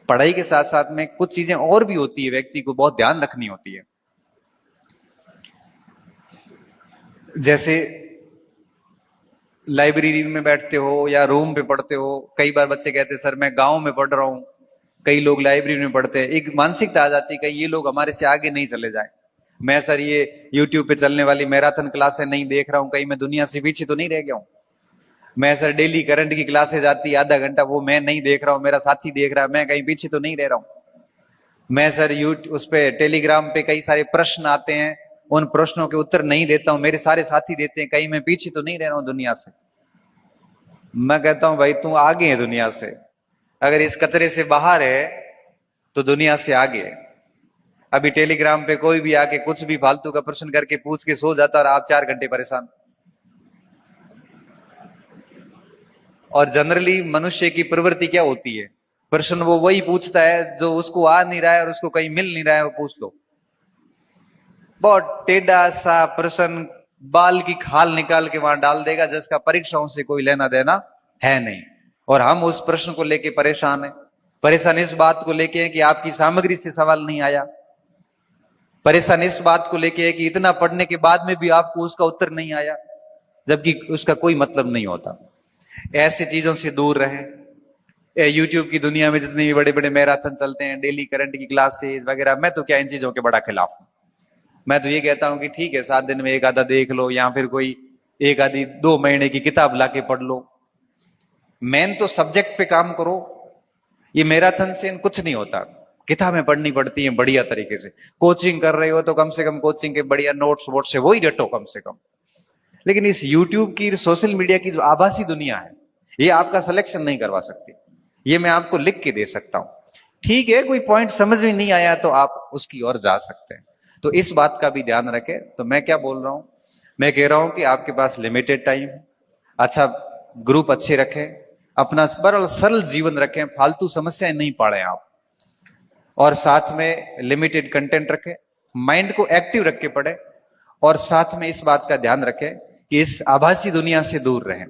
पढ़ाई के साथ साथ में कुछ चीजें और भी होती है, व्यक्ति को बहुत ध्यान रखनी होती है। जैसे लाइब्रेरी में बैठते हो या रूम पे पढ़ते हो, कई बार बच्चे कहते हैं सर मैं गांव में पढ़ रहा हूं, कई लोग लाइब्रेरी में पढ़ते हैं, एक मानसिकता आ जाती है कहीं ये लोग हमारे से आगे नहीं चले जाए। मैं सर ये यूट्यूब पे चलने वाली मैराथन क्लासें नहीं देख रहा हूं, कहीं मैं दुनिया से पीछे तो नहीं रह गया हूं। मैं सर डेली करंट की क्लासेस आती आधा घंटा, वो मैं नहीं देख रहा हूं, मेरा साथी देख रहा है, मैं कहीं पीछे तो नहीं रह रहा हूं। मैं सर यूट्यूब उस पे टेलीग्राम पे कई सारे प्रश्न आते हैं, उन प्रश्नों के उत्तर नहीं देता हूं, मेरे सारे साथी देते हैं, कहीं मैं पीछे तो नहीं रह रहा हूं दुनिया से। मैं कहता हूं भाई तू आगे है दुनिया से, अगर इस कचरे से बाहर है तो दुनिया से आगे है। अभी टेलीग्राम पे कोई भी आके कुछ भी फालतू का प्रश्न करके पूछ के सो जाता और आप 4 घंटे परेशान। और जनरली मनुष्य की प्रवृत्ति क्या होती है, प्रश्न वो वही पूछता है जो उसको आ नहीं रहा है और उसको कहीं मिल नहीं रहा है, वो पूछ लो। बहुत टेढ़ा सा प्रश्न, बाल की खाल निकाल के वहां डाल देगा, जिसका परीक्षाओं से कोई लेना देना है नहीं। और हम उस प्रश्न को लेके परेशान है। परेशान इस बात को लेके है कि आपकी सामग्री से सवाल नहीं आया, परेशान इस बात को लेके है कि इतना पढ़ने के बाद में भी आपको उसका उत्तर नहीं आया, जबकि उसका कोई मतलब नहीं होता। ऐसी चीजों से दूर रहें। यूट्यूब की दुनिया में जितने भी बड़े बड़े मैराथन चलते हैं, डेली करंट की क्लासेस वगैरह, मैं तो क्या इन चीजों के बड़ा खिलाफ हूं। मैं तो ये कहता हूं कि ठीक है 7 दिन में एक आधा देख लो, या फिर कोई एक आधी 2 महीने की किताब लाके पढ़ लो। मेन तो सब्जेक्ट पे काम करो। ये मैराथन से कुछ नहीं होता, किताबें पढ़नी पड़ती हैं बढ़िया तरीके से। कोचिंग कर रहे हो तो कम से कम कोचिंग के बढ़िया नोट्स वोट से वही रटो कम से कम। लेकिन इस यूट्यूब की, सोशल मीडिया की जो आभासी दुनिया है, ये आपका सिलेक्शन नहीं करवा सकती। ये मैं आपको लिख के दे सकता हूं। ठीक है, कोई पॉइंट समझ में नहीं आया तो आप उसकी ओर जा सकते हैं। तो इस बात का भी ध्यान रखें। तो मैं क्या बोल रहा हूं, मैं कह रहा हूं कि आपके पास लिमिटेड टाइम, अच्छा ग्रुप अच्छे रखें, अपना बड़ा सरल जीवन रखें, फालतू समस्याएं नहीं पाड़ें आप, और साथ में लिमिटेड कंटेंट रखें, माइंड को एक्टिव रख के पढ़ें, और साथ में इस बात का ध्यान रखें कि इस आभासी दुनिया से दूर रहें।